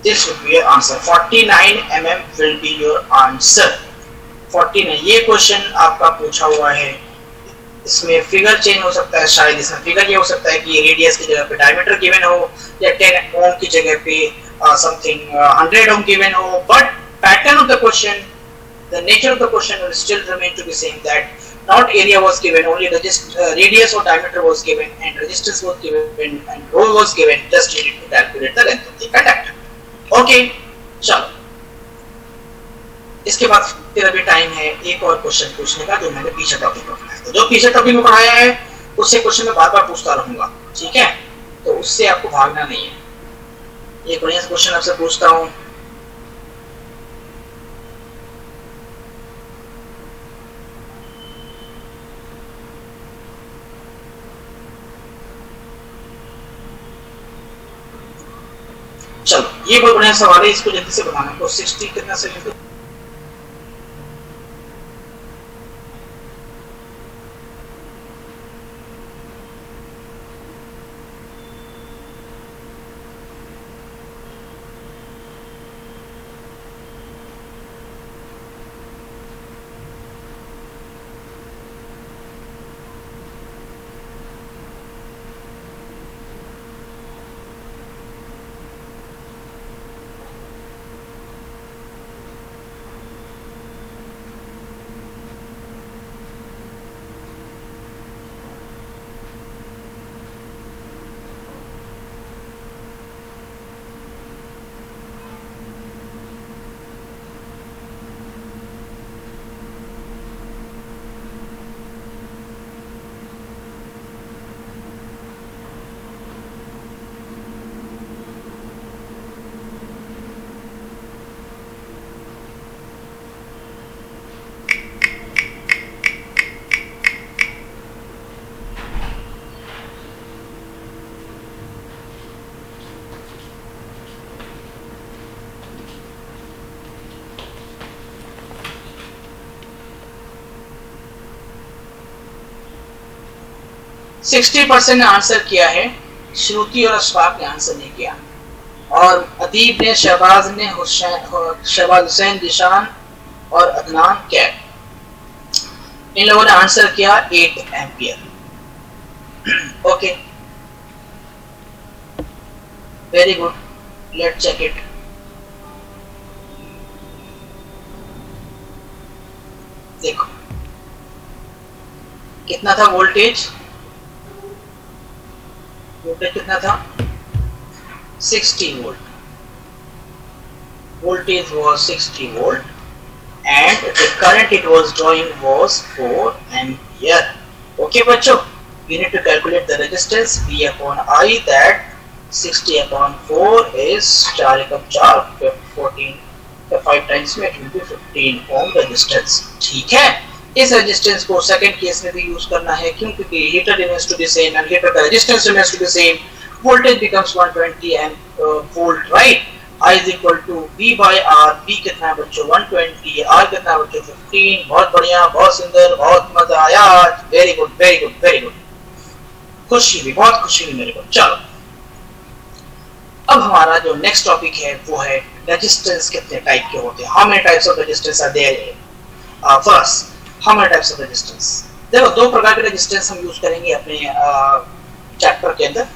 This would be your answer. 49 mm will be your answer. 49, ये क्वेश्चन आपका पूछा हुआ है। इसमें फिगर चेंज हो सकता है, शायद इसमें फिगर ये हो सकता है कि ये रेडियस की जगह पे डायमीटर गिवन हो, या 10 ओम की जगह पे समथिंग 100 ओम गिवन हो, but pattern of the question, the nature of the question will still remain to be same, that not area was given, only radius or diameter was given and resistance was given and rho was given, just you need to calculate the length of the conductor. Okay, चलो इसके बाद फिर अभी time है एक और question पूछने का जो मैंने पीछे टॉपिक में पढ़ाया। तो जो पीछे टॉपिक में पढ़ाया है उससे क्वेश्चन मैं बार-बार पूछता रहूंगा, ठीक है? तो उससे आपको भागना नहीं है। एक बढ़िया सा क्वेश्चन आपसे पूछता हूं। चलो, ये बहुत बढ़िया सवाल है, इसको जल्दी से बनाना। तो 60 कितना सेकंड? 60% ने आंसर किया है, श्रुति और अशफाक ने आंसर नहीं किया, और अदीब ने, शहबाज ने, शहबाज हुसैन, दिशान और अदनान कैब, इन लोगों ने आंसर किया 8 ampere. Okay, very good, let's check it. देखो कितना था वोल्टेज, कितना था 60 volt, voltage was 60 volt and the current it was drawing was 4 ampere. Okay बच्चों, we need to calculate the resistance V upon I, that 60 upon 4 is 4 Ekam 4, 14 5 times में it will be 15 ohm resistance। ठीक है, इस resistance को second case में भी use करना है, क्योंकि heater remains to the same and heater का resistance remains to the same, voltage becomes 120 volt, right. I is equal to V by R, V कितना है बच्चों 120, R कितना है बच्चों 15। बहुत बढ़िया, बहुत सुंदर, बहुत मजा आया आज, very good very good very good, खुशी हुई, बहुत खुशी हुई मेरे को। चलो अब हमारा जो नेक्स्ट टॉपिक है वो है रेजिस्टेंस कितने टाइप के होते हैं, how many types of resistance are there for us, how many types of resistance. देखो दो प्रकार के रेजिस्टेंस हम यूज करेंगे अपने चैप्टर के अंदर।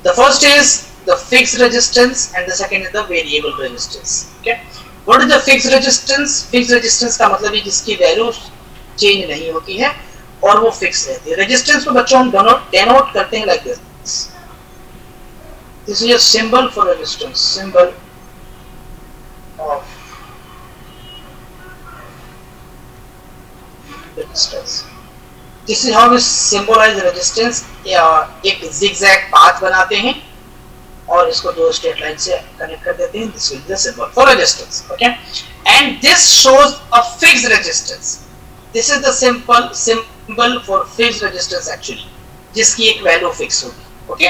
The first is the fixed resistance and the second is the variable resistance। okay, what is the fixed resistance? fixed resistance का मतलब है जिसकी वैल्यू चेंज नहीं होती है और वो फिक्स रहती है। रेजिस्टेंस को बच्चों हम डेनोट करते हैं like this, this is a symbol for resistance, symbol of resistance. This is how we symbolize resistance. एक zigzag पाथ बनाते हैं और इसको दो स्ट्रेट लाइन से कनेक्ट कर देते हैं, this is the symbol for resistance. Okay, and this shows a fixed resistance, this is the symbol for fixed resistance actually, जिसकी एक वैल्यू फिक्स होगी। ओके,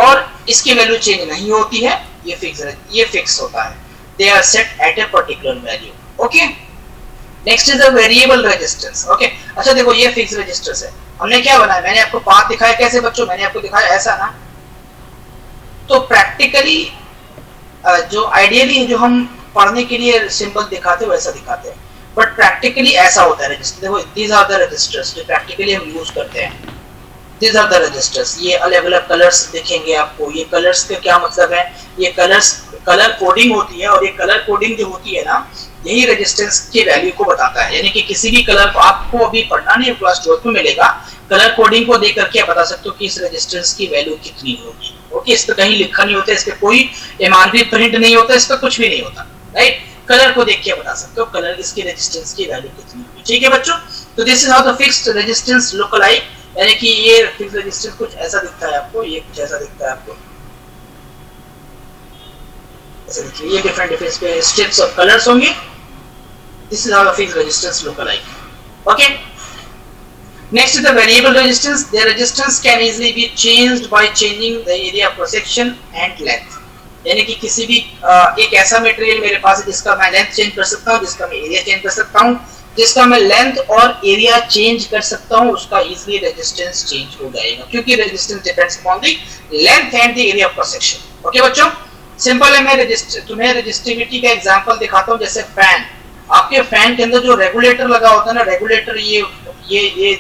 और इसकी वैल्यू चेंज नहीं होती है, ये फिक्स होता है, they are set at a particular value. Okay, next is the variable resistance. Okay, अच्छा देखो ये फिक्स्ड रेजिस्टेंस है, हमने क्या बनाया, मैंने आपको पाथ दिखाया, कैसे बच्चों, मैंने आपको दिखाया ऐसा ना, तो प्रैक्टिकली जो आइडियली जो हम पढ़ने के लिए सिंबल दिखाते हैं वैसा दिखाते हैं, बट प्रैक्टिकली ऐसा होता है रजिस्टर। देखो दीज आर द रजिस्टर्स जो प्रैक्टिकली हम यूज करते हैं, दीज आर द रजिस्टर्स। ये अलग अलग कलर्स दिखेंगे आपको, ये कलर्स का क्या मतलब है, ये कलर्स कलर कोडिंग होती है, और ये कलर कोडिंग जो होती है ना, यही रेजिस्टेंस की वैल्यू को बताता है। यानी कि किसी भी कलर को आपको अभी पढ़ना नहीं, क्लास 12 में मिलेगा, कलर कोडिंग को देख करके आप बता सकते हो कि इस रेजिस्टेंस की वैल्यू कितनी होगी। ओके, इस पे कहीं लिखा नहीं होता, इस पे कोई एमआरपी प्रिंट नहीं होता, इस पे कुछ भी नहीं होता, राइट। कलर को देख के बता सकते हो कलर इसकी रेजिस्टेंस की वैल्यू कितनी होगी। ठीक है बच्चों, तो this is how the fixed resistance look like, यानी कि ये फिक्स्ड रेजिस्टेंस कुछ ऐसा दिखता है आपको, ये कुछ ऐसा दिखता है आपको, ऐसा देखिए, ये डिफरेंट डिफरेंट पे स्ट्रिप्स ऑफ कलर्स होंगे। This is how the fixed resistance look like. Okay, next is the variable resistance. The resistance can easily be changed by changing the area of cross section and length। यानी कि किसी भी एक ऐसा material मेरे पास है जिसका मैं लेंथ चेंज कर सकता हूँ, जिसका मैं एरिया चेंज कर सकता हूँ, जिसका मैं लेंथ और एरिया चेंज कर सकता हूँ, उसका इजीली रेजिस्टेंस चेंज हो जाएगा, क्योंकि resistance depends upon the length and the area of cross section. Okay बच्चों, सिंपल है। मैं तुम्हें रेजिस्टिविटी का एग्जांपल दिखाता हूँ। जैसे फैन, आपके फैन के अंदर जो रेगुलेटर लगा होता है ना, रेगुलेटर ये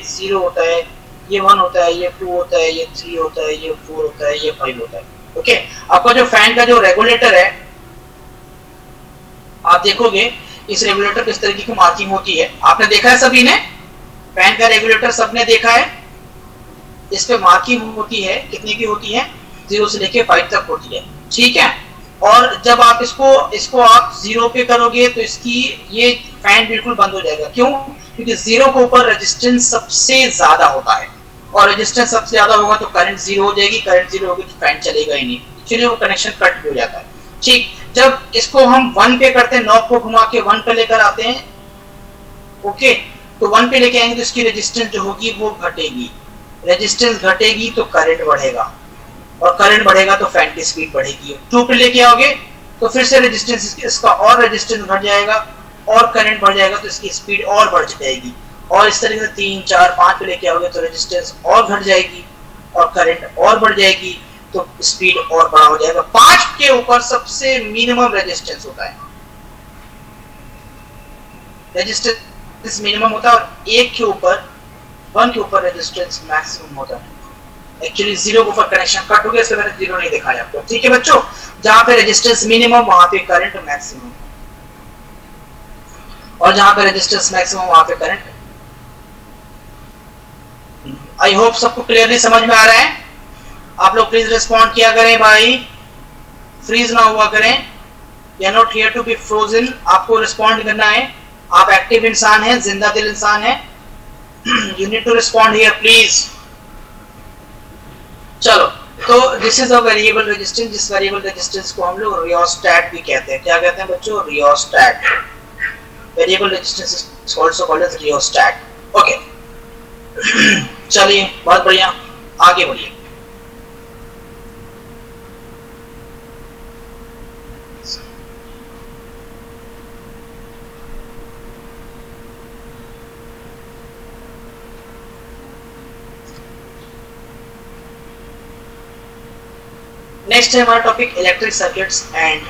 0 होता है, ये 1 होता है, ये 2 होता है, ये 3 होता है, ये 4 होता है, ये 5 होता है। ओके, आपका जो फैन का जो रेगुलेटर है, आप देखोगे इस रेगुलेटर किस तरीके की मार्किंग होती है, आपने देखा है सभी ने, फैन का रेगुलेटर सबने देखा है, इस पे मार्किंग होती है, कितने की होती है, 0 से लेके 5 तक होती है। ठीक है, और जब आप इसको आप 0 पे करोगे तो इसकी ये फैन बिल्कुल बंद हो जाएगा। क्यों? क्योंकि 0 के ऊपर रेजिस्टेंस सबसे ज्यादा होता है, और रेजिस्टेंस सबसे ज्यादा होगा तो करंट 0 हो जाएगी, करंट 0 होगी तो फैन चलेगा ही नहीं, इसलिए वो कनेक्शन कट हो जाता है। ठीक, जब इसको हम 1 पे करते हैं, नॉब को घुमा के 1 पे लेकर आते हैं, ओके, तो 1 पे लेके आएंगे तो इसकी रेजिस्टेंस जो होगी वो घटेगी, रेजिस्टेंस घटेगी तो करंट बढ़ेगा, और करंट बढ़ेगा तो फैन की स्पीड बढ़ेगी। 2 पे लेके आओगे तो फिर से रेजिस्टेंस इसका और रेजिस्टेंस घट जाएगा, और करंट बढ़ जाएगा तो इसकी स्पीड और बढ़ जाएगी, और इस तरीके से 3 4 5 पे लेके आओगे तो रेजिस्टेंस और घट जाएगी और करंट और बढ़ जाएगी, तो स्पीड और बड़ा हो जाएगा। 5 के ऊपर सबसे मिनिमम रेजिस्टेंस होता है, रेजिस्टेंस मिनिमम होता है, और 1 के ऊपर 1 के ऊपर रेजिस्टेंस मैक्सिमम होता है। एक्चुअली 0 के ऊपर कनेक्शन कट हो गया, इसलिए मैंने 0 नहीं दिखाया आपको। ठीक है बच्चों, जहां पे रेजिस्टेंस मिनिमम वहां पे करंट मैक्सिमम, और जहां पे रेजिस्टेंस मैक्सिमम वहां पे करंट। आई होप सबको क्लियरली समझ में आ रहा है। आप लोग प्लीज रिस्पॉन्ड किया करें भाई, फ्रीज ना हुआ करें। You are not here to be frozen, आपको रिस्पॉन्ड करना है। आप एक्टिव इंसान हैं, जिंदा दिल इंसान हैं। You need to respond here please. चलो, तो this is a variable resistance, जिस वेरिएबल रेजिस्टेंस को हम लोग रियोस्टैट भी कहते हैं। क्या कहते हैं बच्चों? Rheostat. Variable resistance is also called as rheostat. Okay, चलिए बहुत बढ़िया, आगे बढ़िए। नेक्स्ट है हमारा topic electric circuits and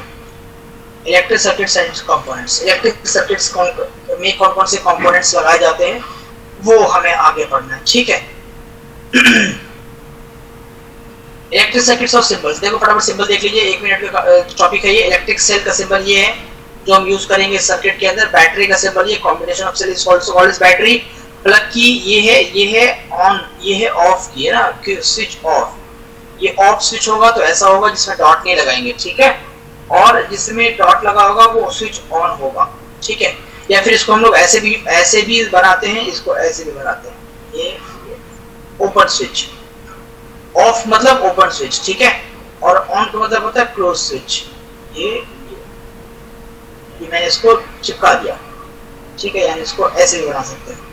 components. Electric circuits में कौन कौन से कंपोनेंट्स लगाए जाते हैं वो हमें आगे पढ़ना है। ठीक है, इलेक्ट्रिक सर्किट्स और सिंबल्स। देखो फटाफट सिंबल देख लीजिए, 1 मिनट का टॉपिक है ये। इलेक्ट्रिक सेल का सिंबल ये है जो हम यूज करेंगे सर्किट के अंदर। बैटरी का सिंबल ये, combination of cell is also called as battery. Plug की ये है ऑन, ये है ऑफ की, है ना, स्विच ऑफ। ये ऑफ स्विच होगा तो ऐसा होगा जिसमें डॉट नहीं लगाएंगे, ठीक है, और जिसमें डॉट लगा होगा वो स्विच ऑन होगा। ठीक है, या फिर इसको हम लोग ऐसे भी बनाते हैं, इसको ऐसे भी बनाते हैं। ये ओपन स्विच, ऑफ मतलब ओपन स्विच, ठीक है, और ऑन का मतलब होता है क्लोज स्विच। ये मैंने इसको चिपका दिया, ठीक है, यानी इसको ऐसे भी बना सकते हैं।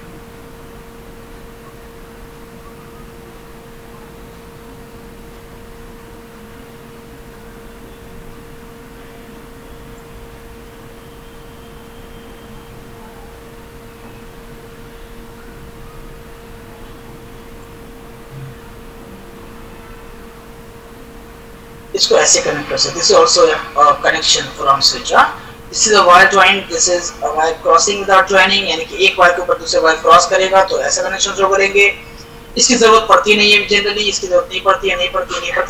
इसको ऐसे कनेक्ट कर सकते हैं। This is also a connection from switch. This is a wire join, this is a wire crossing without joining, यानी कि एक वायर के ऊपर दूसरे वायर क्रॉस करेगा तो ऐसा कनेक्शन जो करेंगे। इसकी जरूरत पड़ती नहीं है जनरली, इसकी जरूरत नहीं पड़ती।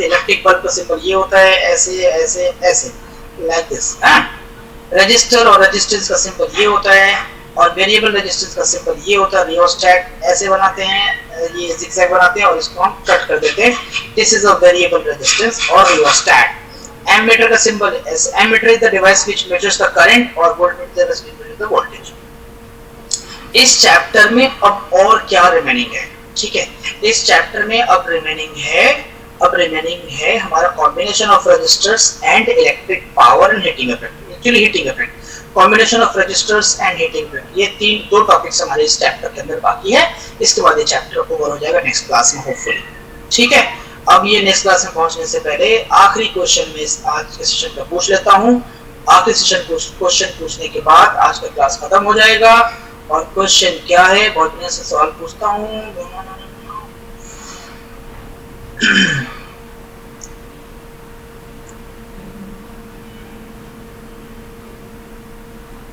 इलेक्ट्रिक बल्ब का सिंबल ये होता है, ऐसे ऐसे ऐसे, लाइक दिस। रजिस्टर और रेजिस्टेंस का सिंबल ये होता है, और वेरिएबल रेजिस्टेंस का सिंबल ये होता है। रियोस्टैट ऐसे बनाते हैं, ये जिगजैग बनाते हैं और इसको हम कट कर देते हैं। This is a variable resistance और रियोस्टैट। एमीटर का सिंबल एस। Ammeter is the device which measures the current, और voltmeter is measures the voltage. इस चैप्टर में अब और क्या रिमेनिंग है? ठीक है, इस चैप्टर में अब रिमेनिंग है हमारा combination of resistors and electric power and heating effect. Actually heating effect, combination of resistors and heating effect, ये दो टॉपिक्स हमारे इस चैप्टर के अंदर बाकी है। इसके बाद ये चैप्टर कवर हो जाएगा नेक्स्ट क्लास में होपफुली। ठीक है, अब ये नेक्स्ट क्लास में पहुंचने से पहले आखिरी क्वेश्चन में आज के सेशन का पूछ लेता हूं। आखिरी सेशन क्वेश्चन पूछने के बाद आज का क्लास खत्म हो जाएगा। और क्वेश्चन क्या है? बहुत बढ़िया से सवाल पूछता हूं।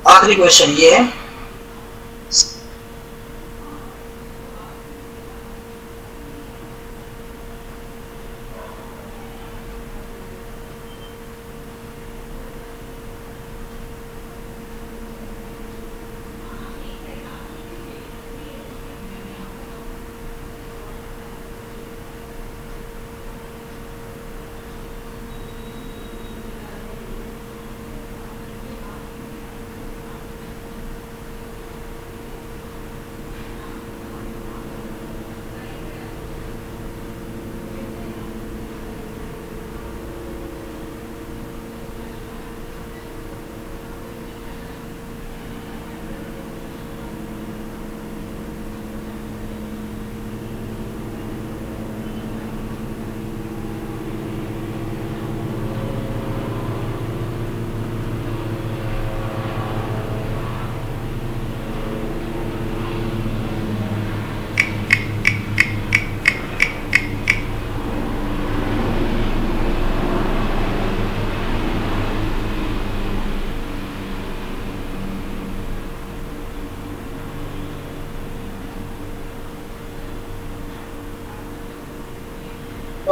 आखिरी क्वेश्चन ये है,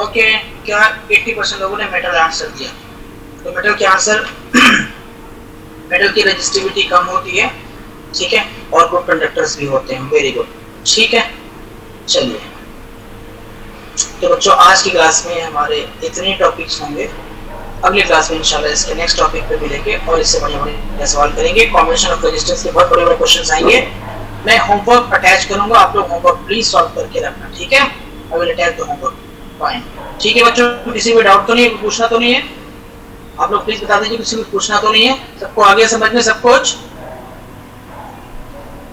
ओके, क्या 80% लोगों ने मेटल आंसर दिया। तो मेटल के आंसर मेटल की रेजिस्टिविटी कम होती है, ठीक है, और गुड कंडक्टर्स भी होते हैं। वेरी गुड, ठीक है। चलिए, तो बच्चों आज की क्लास में हमारे इतने टॉपिक्स होंगे। अगली क्लास में इंशाल्लाह इसके नेक्स्ट टॉपिक पे मिलेंगे और इससे बड़े सवाल करेंगे। कॉम्बिनेशन ऑफ रेजिस्टेंस के बहुत बड़े क्वेश्चंस आएंगे। मैं होमवर्क अटैच करूंगा, आप लोग होमवर्क प्लीज सॉल्व करके रखना, ठीक है। I will attach the homework, fine. ठीक है बच्चों, किसी को डाउट तो नहीं है, पूछना तो नहीं है? आप लोग प्लीज बता दीजिए, किसी को पूछना तो नहीं है? सबको आगे समझ में सब कुछ?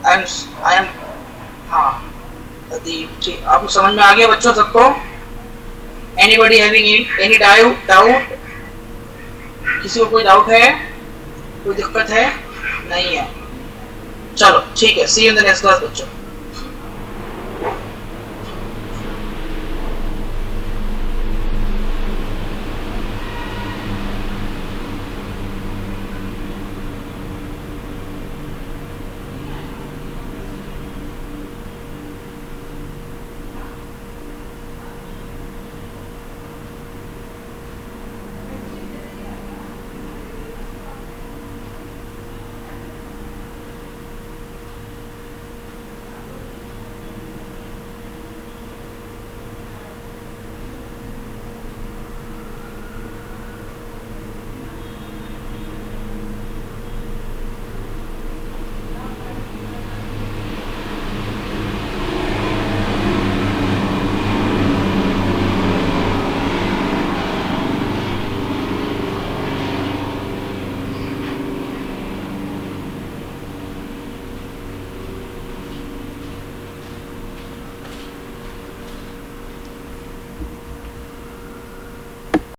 आई एम हाँ, आप लोग समझ में आ गया बच्चों सबको? Anybody having any doubt? किसी को कोई डाउट है, कोई दिक्कत है? नहीं है। चलो ठीक है, see you in the next class बच्चों।